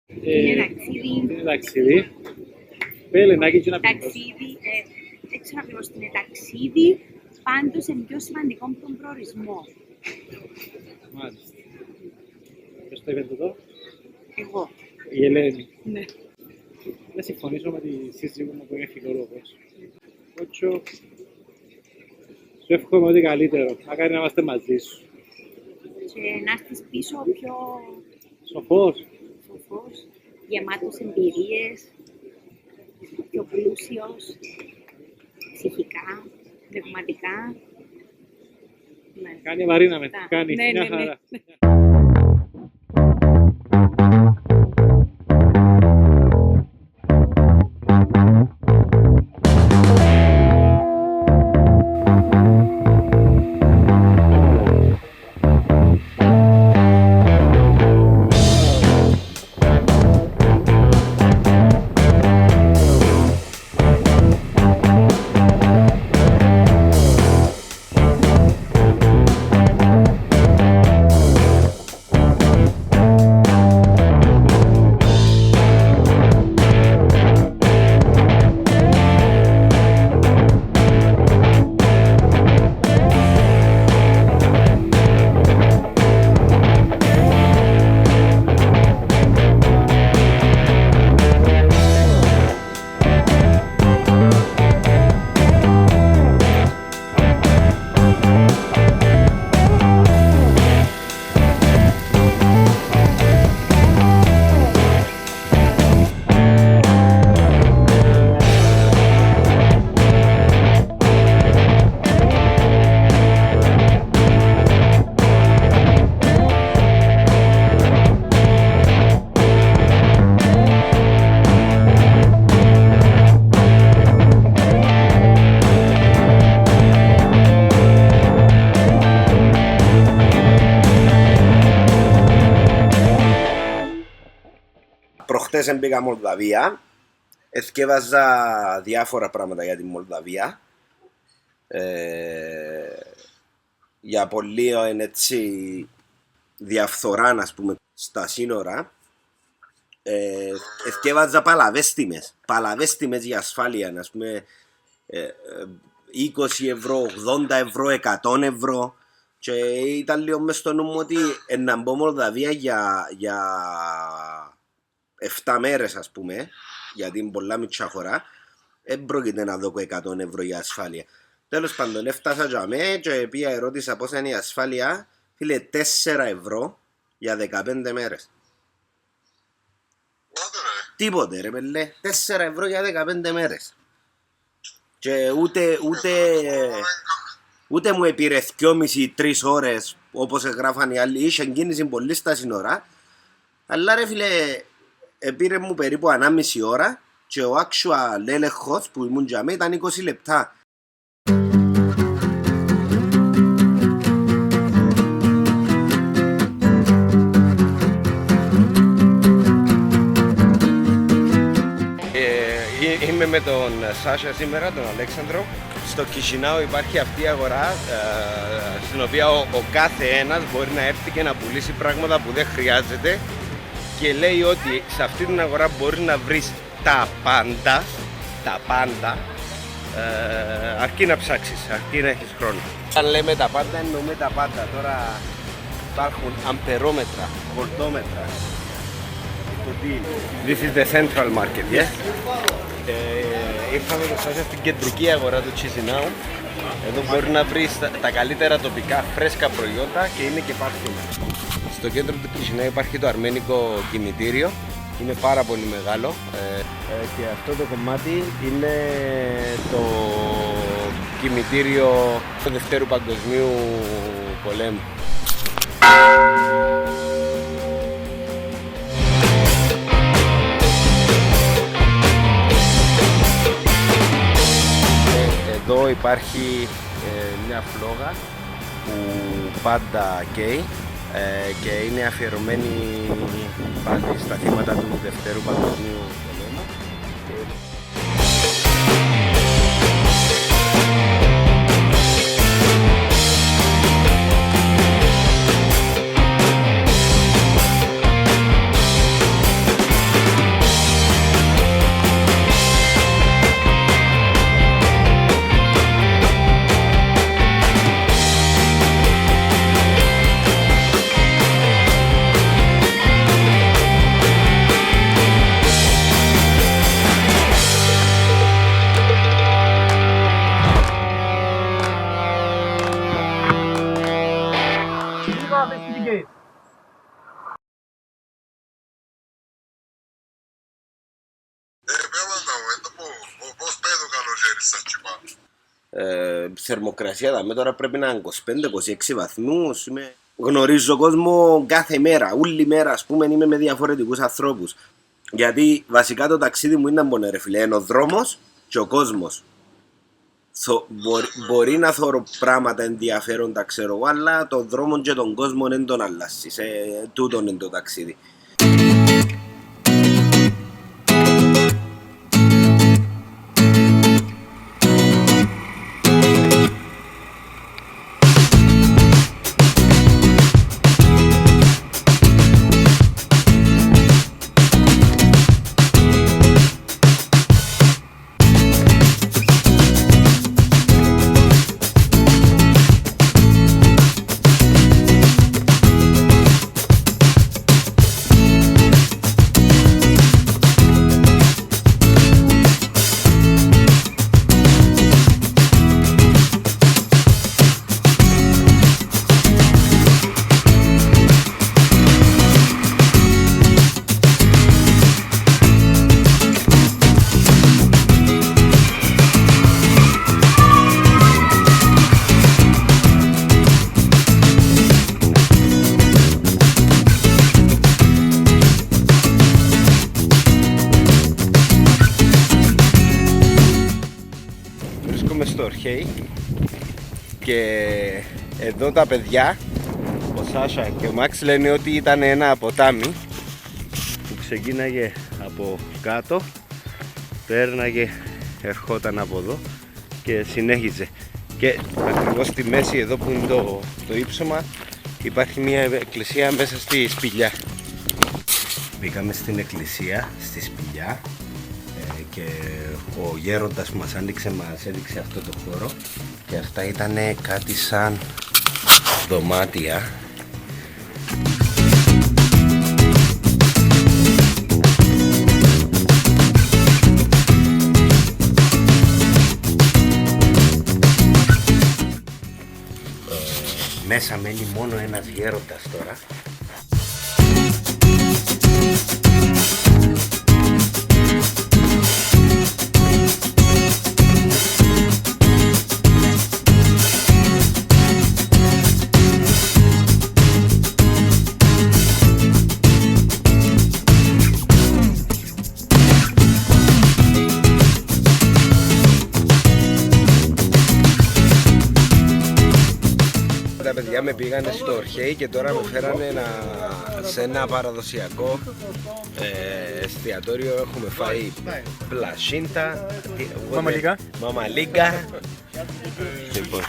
Είναι ταξίδι. Είναι ταξίδι. Πέλενάκι και να πει. Ταξίδι, δεν ξέρω ακριβώς τι είναι ταξίδι, πάντως είναι πιο σημαντικό από τον προορισμό. Μάλιστα. Ποιος το είπε εδώ? Εγώ. Η Ελένη. Ναι. Να συμφωνήσω με τη σύζυγό μου που είναι φιλόλογος. Ότσο, σου εύχομαι ό,τι καλύτερο. Μακάρι να είμαστε μαζί σου. Και να έρθεις πίσω πιο Σοφός. σοφός, γεμάτος εμπειρίες, πιο πλούσιος, ψυχικά, πνευματικά. Ναι. Κάνει Μαρίνα με. Κάνει. Ναι, Μια ναι, ναι. χαρά. Προχτές μπήκα Μολδαβία, εθκεύαζα διάφορα πράγματα για τη Μολδαβία. Για πολύ έτσι διαφθορά, ας πούμε, στα σύνορα. Εθκεύαζα παλαβές για ασφάλεια, ας πούμε, 20 ευρώ, 80 ευρώ, 100 ευρώ. Και ήταν λίγο μες στο νου μου ότι να μπω Μολδαβία για 7 μέρες, ας πούμε, γιατί είναι πολλά μικρά χώρα, δεν πρόκειται να δω 100 ευρώ για ασφάλεια. Τέλος πάντων, έφτασα για μέ και πήγα ερώτησα πόσα είναι η ασφάλεια. Φίλε, 4 ευρώ για 15 μέρες. Τίποτε ρε πελέ, 4 ευρώ για 15 μέρες. Και ούτε μου επήρε 2,5-3 ώρες όπως εγγράφαν οι άλλοι. Είχε κίνηση πολύ στα σύνορα. Αλλά ρε φίλε, επήρε μου περίπου 1,5 ώρα και ο actual έλεγχος που ήμουν για μέ ήταν 20 λεπτά. Είμαι με τον Σάσα σήμερα, τον Αλέξανδρο. Στο Κισινάου υπάρχει αυτή η αγορά στην οποία ο κάθε ένας μπορεί να έρθει και να πουλήσει πράγματα που δεν χρειάζεται και λέει ότι σε αυτή την αγορά μπορείς να βρεις τα πάντα αρκεί να ψάξεις, αρκεί να έχεις χρόνο. Αν λέμε τα πάντα εννοούμε τα πάντα. Τώρα υπάρχουν αμπερόμετρα, βολτόμετρα. This is the central market, yes? Ήρθαμε το Σάσια στην κεντρική αγορά του Κισινάου. Εδώ μπορεί να βρεις τα καλύτερα τοπικά φρέσκα προϊόντα και είναι και πάρφυμα. Στο κέντρο του Κισινάου υπάρχει το αρμένικο κημητήριο. Είναι πάρα πολύ μεγάλο και αυτό το κομμάτι είναι το κημητήριο του Δευτέρου Παγκοσμίου Πολέμου. Εδώ υπάρχει μια φλόγα που πάντα καίει και είναι αφιερωμένη πάλι στα θύματα του Δευτέρου Παγκοσμίου Πολέμου. Θερμοκρασία δάμε τώρα πρέπει να είναι 25-26 βαθμούς. Γνωρίζω κόσμο κάθε μέρα, όλη μέρα ας πούμε είμαι με διαφορετικούς ανθρώπους. Γιατί βασικά το ταξίδι μου είναι να μπω ρε φίλε, είναι ο δρόμος και ο κόσμος. Μπορεί να θωρώ πράγματα ενδιαφέροντα ξέρω εγώ, αλλά τον δρόμο και τον κόσμο δεν τον αλλάσεις. Τούτον είναι το ταξίδι. Στο Orhei και εδώ τα παιδιά, ο Σάσα και ο Μαξ λένε ότι ήταν ένα ποτάμι που ξεκίναγε από κάτω, πέρναγε, ερχόταν από εδώ και συνέχιζε και ακριβώς στη μέση εδώ που είναι το ύψωμα υπάρχει μια εκκλησία μέσα στη σπηλιά. Μπήκαμε στην εκκλησία, στη σπηλιά και ο γέροντας που μας έδειξε αυτό το χώρο και αυτά ήταν κάτι σαν δωμάτια. Μέσα μένει μόνο ένας γέροντας τώρα. Τα παιδιά με πήγανε στο Orhei και τώρα με φέρανε σε ένα παραδοσιακό εστιατόριο. Έχουμε φάει πλασίντα, μαμαλίγκα. Λοιπόν.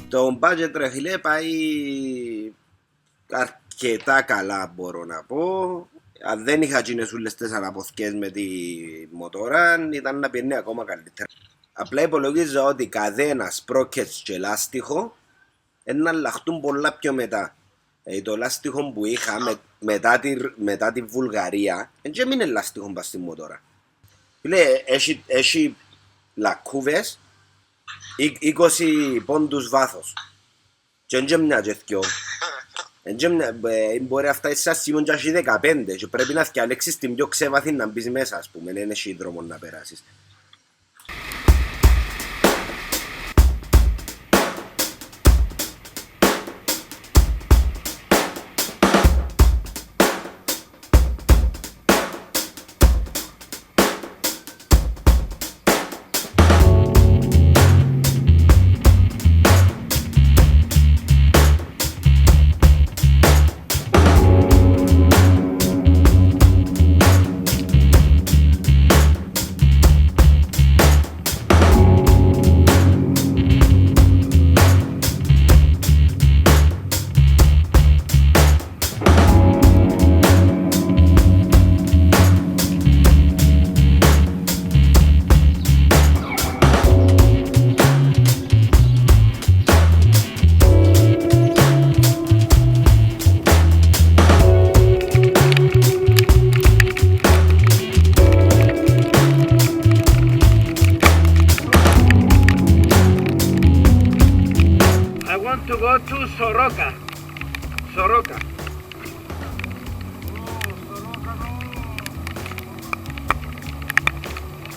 Το budget ρε φίλε πάει αρκετά καλά μπορώ να πω. Αν δεν είχα όλες τις αναποθηκές με τη μοτόρα ήταν να πιένει ακόμα καλύτερα. Απλά υπολογίζω ότι καδένα, σπρόκετς και λάστιχο να αλλάχτούν πολλά πιο μετά. Το λάστιχο που είχα μετά τη Βουλγαρία δεν έμεινε λάστιχο πας στη μοτόρα. Έχει λακκούβες 20 πόντους βάθος και δεν μια και θκιο. Μπορεί αυτά εσάς σημούν και έχει 15 και πρέπει να διαλέξεις την πιο ξεβαθή να μπεις μέσα ας πούμε, δεν έχει δρόμο να περάσεις.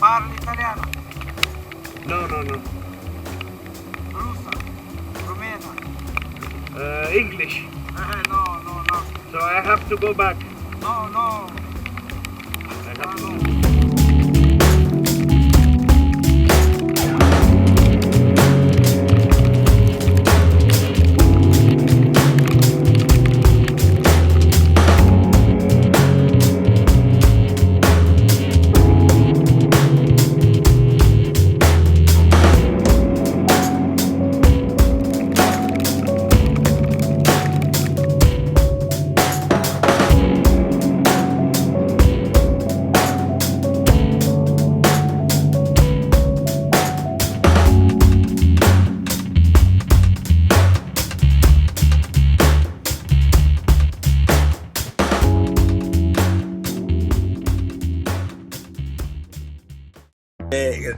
Parli italiano? No, no, no. Russa? Rumena? English. No, no, no. So I have to go back. No, no. I have to.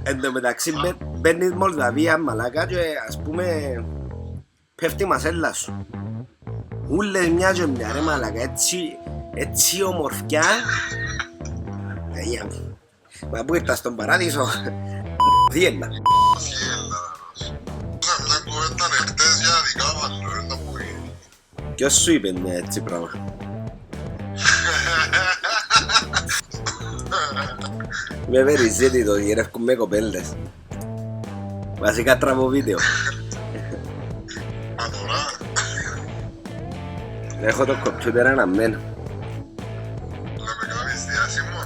Εν τω μεταξύ μπαίνεις Μολδαβία μαλάκα και ας πούμε πέφτει η μασέλα σου. Ούλες μια και μια ρε μαλάκα, έτσι ομορφιά. Αγία μου. Μα που ήρθα στον παράδεισο, διέλα. Μια κουβέντα εχθές για δικά μας, δεν μου είναι. Ποιος σου είπε μια έτσι πράγμα? Με βεριζέτη το γυρεύκουν με κοπέλες. Βασικά τραβώ βίντεο. Μα τώρα. Έχω το κομπιούτερ αναμμένο. Να με κάνεις διάσημο.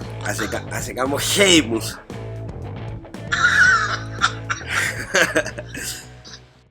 Ας σε κάνω χέιμους.